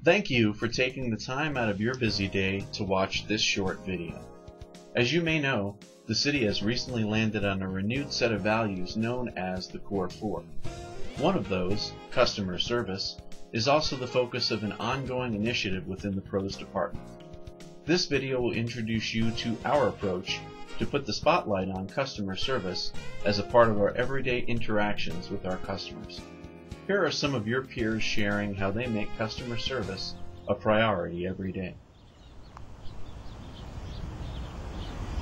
Thank you for taking the time out of your busy day to watch this short video. As you may know, the city has recently landed on a renewed set of values known as the Core 4. One of those, customer service, is also the focus of an ongoing initiative within the Pros department. This video will introduce you to our approach to put the spotlight on customer service as a part of our everyday interactions with our customers. Here are some of your peers sharing how they make customer service a priority every day.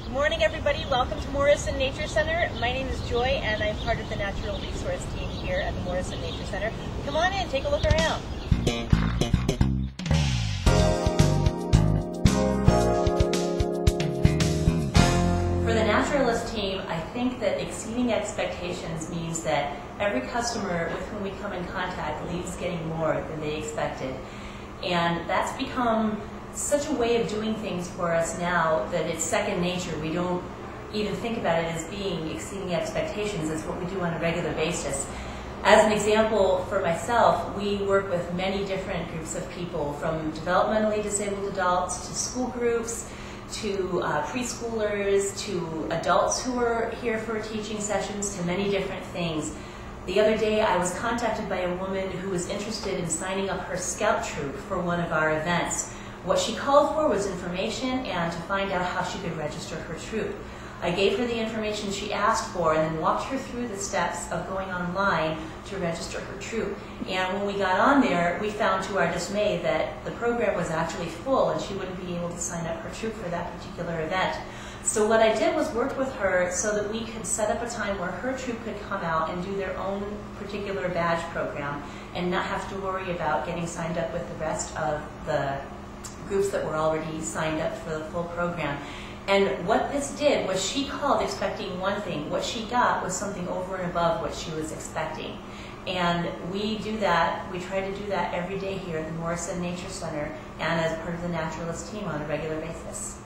Good morning, everybody. Welcome to Morrison Nature Center. My name is Joy, and I'm part of the Natural Resource team here at the Morrison Nature Center. Come on in, take a look around. For the Naturalist team, I think that exceeding expectations means that every customer with whom we come in contact leaves getting more than they expected. And that's become such a way of doing things for us now that it's second nature. We don't even think about it as being exceeding expectations. It's what we do on a regular basis. As an example, for myself, we work with many different groups of people, from developmentally disabled adults to school groups, to preschoolers, to adults who are here for teaching sessions, to many different things. The other day I was contacted by a woman who was interested in signing up her scout troop for one of our events. What she called for was information and to find out how she could register her troop. I gave her the information she asked for and then walked her through the steps of going online to register her troop. And when we got on there, we found to our dismay that the program was actually full and she wouldn't be able to sign up her troop for that particular event. So what I did was work with her so that we could set up a time where her troop could come out and do their own particular badge program and not have to worry about getting signed up with the rest of the groups that were already signed up for the full program. And what this did was she called expecting one thing. What she got was something over and above what she was expecting. And we do that, we try to do that every day here at the Morrison Nature Center and as part of the Naturalist team on a regular basis.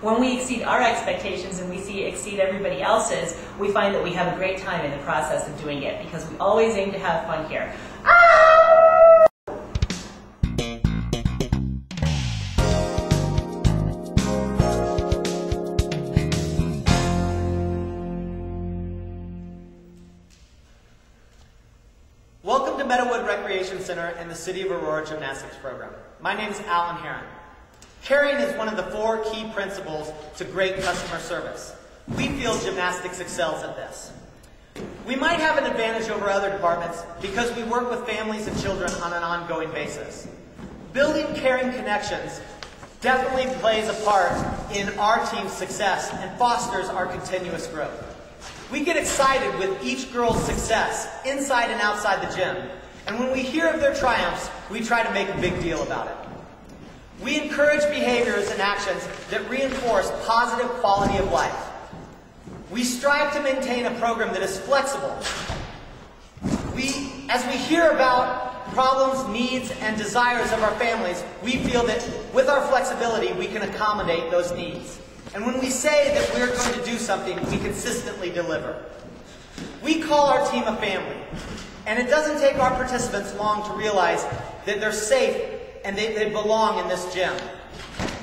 When we exceed our expectations and we exceed everybody else's, we find that we have a great time in the process of doing it because we always aim to have fun here. Welcome to Meadowood Recreation Center and the City of Aurora Gymnastics Program. My name is Alan Heron. Caring is one of the 4 key principles to great customer service. We feel gymnastics excels at this. We might have an advantage over other departments because we work with families and children on an ongoing basis. Building caring connections definitely plays a part in our team's success and fosters our continuous growth. We get excited with each girl's success, inside and outside the gym, and when we hear of their triumphs, we try to make a big deal about it. We encourage behaviors and actions that reinforce positive quality of life. We strive to maintain a program that is flexible. As we hear about problems, needs, and desires of our families, we feel that with our flexibility, we can accommodate those needs. And when we say that we're going to do something, we consistently deliver. We call our team a family, and it doesn't take our participants long to realize that they're safe and they belong in this gym.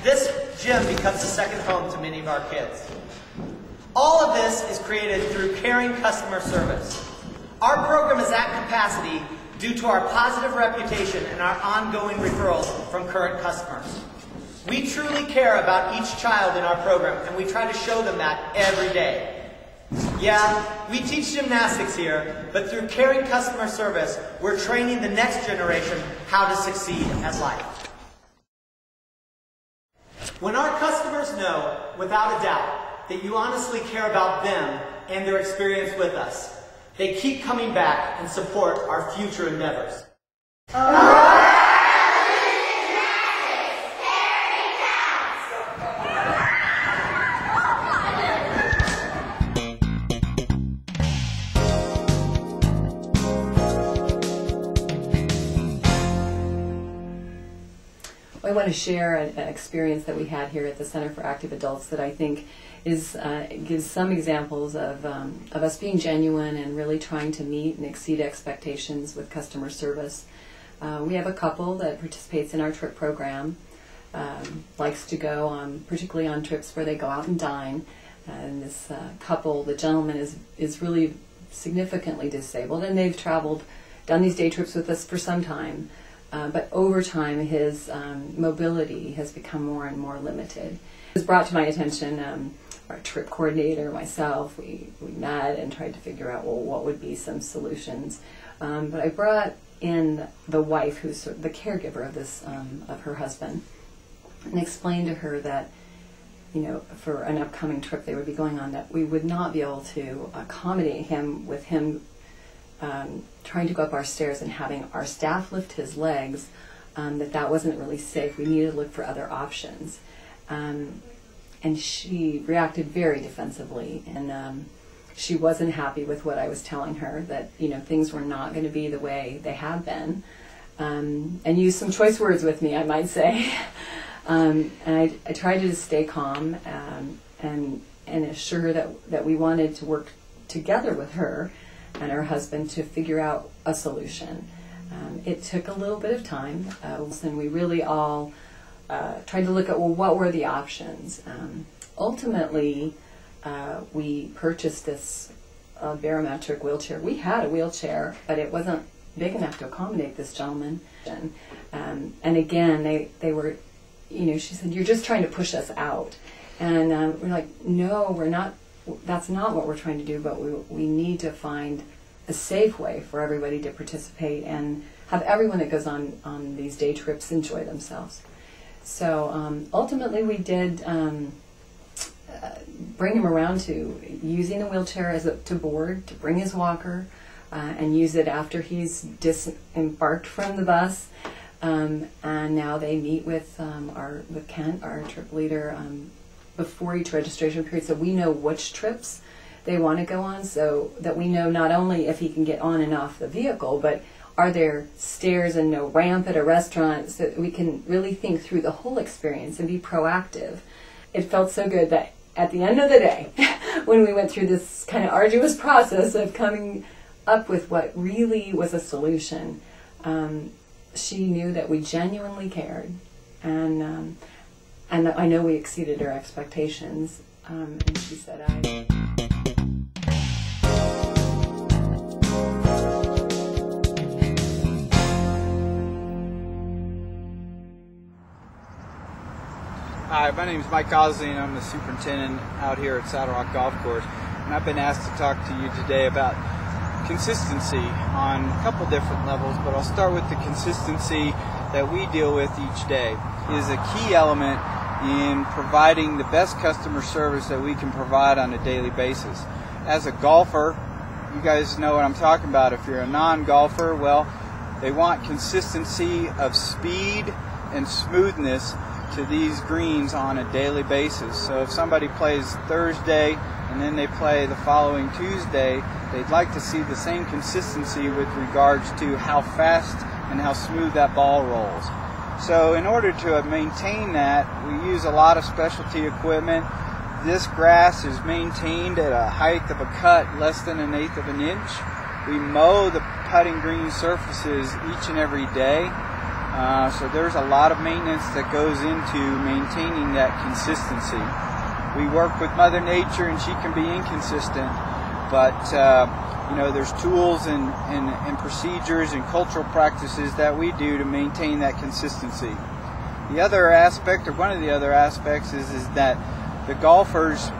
This gym becomes a second home to many of our kids. All of this is created through caring customer service. Our program is at capacity due to our positive reputation and our ongoing referrals from current customers. We truly care about each child in our program, and we try to show them that every day. Yeah, we teach gymnastics here, but through caring customer service, we're training the next generation how to succeed at life. When our customers know, without a doubt, that you honestly care about them and their experience with us, they keep coming back and support our future endeavors. I want to share an experience that we had here at the Center for Active Adults that I think is gives some examples of us being genuine and really trying to meet and exceed expectations with customer service. We have a couple that participates in our trip program, likes to go on, particularly on trips where they go out and dine. And this couple, the gentleman is really significantly disabled, and they've done these day trips with us for some time. But over time, his mobility has become more and more limited. It was brought to my attention, our trip coordinator, myself, we met and tried to figure out, well, what would be some solutions. But I brought in the wife, who's the caregiver of her husband, and explained to her that, for an upcoming trip they would be going on, that we would not be able to accommodate him with him trying to go up our stairs and having our staff lift his legs, that wasn't really safe. We needed to look for other options. And she reacted very defensively, and she wasn't happy with what I was telling her, that things were not going to be the way they have been, and used some choice words with me, I might say. And I tried to stay calm and assure her that we wanted to work together with her and her husband to figure out a solution. It took a little bit of time, and we really all tried to look at, well, what were the options? Ultimately, we purchased this barometric wheelchair. We had a wheelchair, but it wasn't big enough to accommodate this gentleman. And again, they were, she said, "You're just trying to push us out." And we're like, "No, we're not. That's not what we're trying to do, but we need to find a safe way for everybody to participate and have everyone that goes on these day trips enjoy themselves." So ultimately we did bring him around to using the wheelchair to board, to bring his walker, and use it after he's disembarked from the bus. And now they meet with Kent, our trip leader, before each registration period, so we know which trips they want to go on, so that we know not only if he can get on and off the vehicle, but are there stairs and no ramp at a restaurant, so that we can really think through the whole experience and be proactive. It felt so good that at the end of the day, when we went through this kind of arduous process of coming up with what really was a solution, she knew that we genuinely cared, and I know we exceeded her expectations, and she said, Hi, my name is Mike Osley, and I'm the superintendent out here at Saddle Rock Golf Course, and I've been asked to talk to you today about consistency on a couple different levels, but I'll start with the consistency that we deal with each day. It is a key element in providing the best customer service that we can provide on a daily basis. As a golfer, you guys know what I'm talking about. If you're a non-golfer, well, they want consistency of speed and smoothness to these greens on a daily basis. So if somebody plays Thursday and then they play the following Tuesday, they'd like to see the same consistency with regards to how fast and how smooth that ball rolls. So in order to maintain that, we use a lot of specialty equipment. This grass is maintained at a height of a cut less than 1/8 of an inch. We mow the putting green surfaces each and every day. So there's a lot of maintenance that goes into maintaining that consistency. We work with Mother Nature, and she can be inconsistent, but there's tools and procedures and cultural practices that we do to maintain that consistency. The other aspect, or one of the other aspects, is that the golfers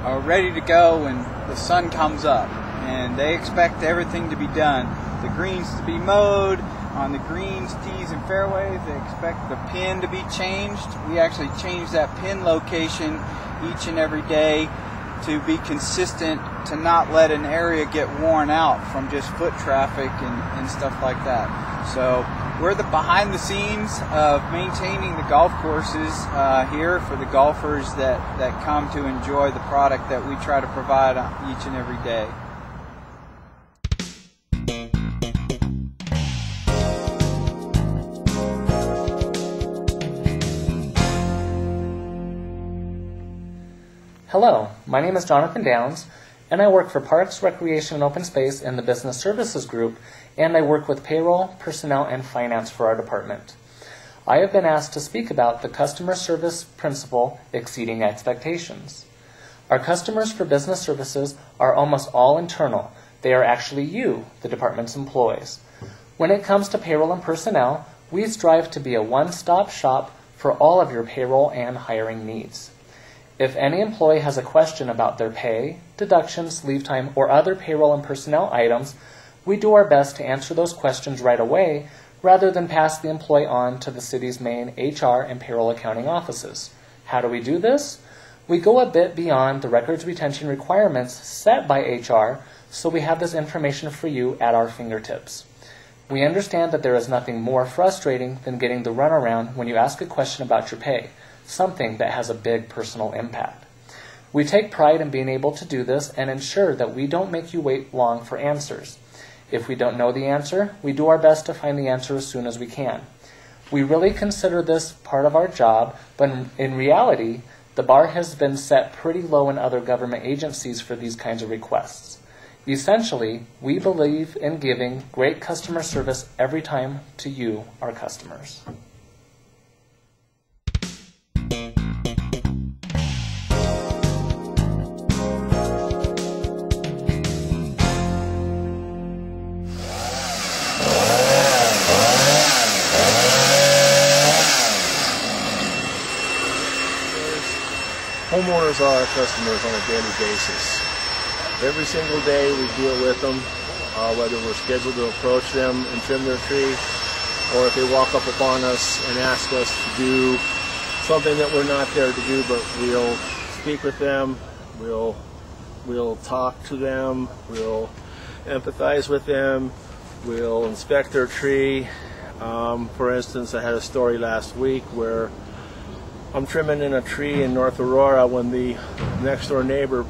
are ready to go when the sun comes up, and they expect everything to be done. The greens to be mowed. On the greens, tees, and fairways, they expect the pin to be changed. We actually change that pin location each and every day to be consistent, to not let an area get worn out from just foot traffic and stuff like that. So we're the behind the scenes of maintaining the golf courses here for the golfers that come to enjoy the product that we try to provide each and every day. Hello, my name is Jonathan Downs, and I work for Parks, Recreation, and Open Space in the Business Services Group, and I work with payroll, personnel, and finance for our department. I have been asked to speak about the customer service principle exceeding expectations. Our customers for business services are almost all internal. They are actually you, the department's employees. When it comes to payroll and personnel, we strive to be a one-stop shop for all of your payroll and hiring needs. If any employee has a question about their pay, deductions, leave time, or other payroll and personnel items, we do our best to answer those questions right away rather than pass the employee on to the city's main HR and payroll accounting offices. How do we do this? We go a bit beyond the records retention requirements set by HR, so we have this information for you at our fingertips. We understand that there is nothing more frustrating than getting the runaround when you ask a question about your pay, something that has a big personal impact. We take pride in being able to do this and ensure that we don't make you wait long for answers. If we don't know the answer, we do our best to find the answer as soon as we can. We really consider this part of our job, but in reality, the bar has been set pretty low in other government agencies for these kinds of requests. Essentially, we believe in giving great customer service every time to you, our customers. Homeowners are our customers on a daily basis. Every single day we deal with them, whether we're scheduled to approach them and trim their tree, or if they walk up upon us and ask us to do something that we're not there to do, but we'll speak with them, we'll talk to them, we'll empathize with them, we'll inspect their tree. For instance, I had a story last week where I'm trimming in a tree in North Aurora when the next door neighbor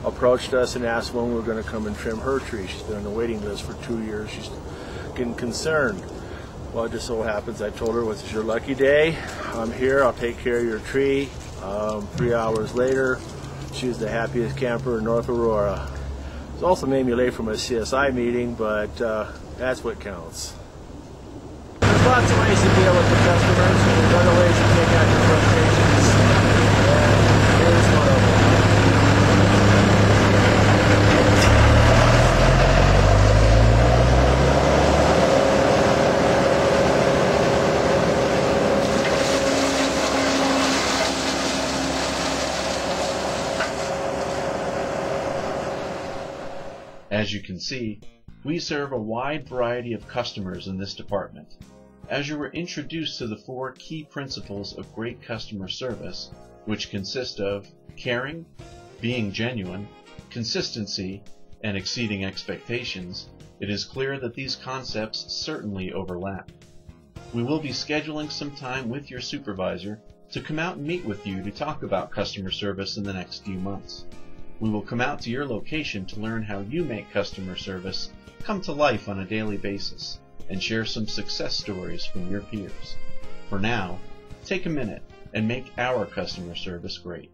approached us and asked when we were going to come and trim her tree. She's been on the waiting list for 2 years. She's getting concerned. Well, it just so happens I told her, "Well, it's your lucky day. I'm here. I'll take care of your tree." 3 hours later, she was the happiest camper in North Aurora. It also made me late for my CSI meeting, but that's what counts. There's lots of ways to deal with the customers. There's other ways to take out your frustrations. And here's one of them. As you can see, we serve a wide variety of customers in this department. As you were introduced to the 4 key principles of great customer service, which consist of caring, being genuine, consistency, and exceeding expectations, it is clear that these concepts certainly overlap. We will be scheduling some time with your supervisor to come out and meet with you to talk about customer service in the next few months. We will come out to your location to learn how you make customer service come to life on a daily basis and share some success stories from your peers. For now, take a minute and make our customer service great.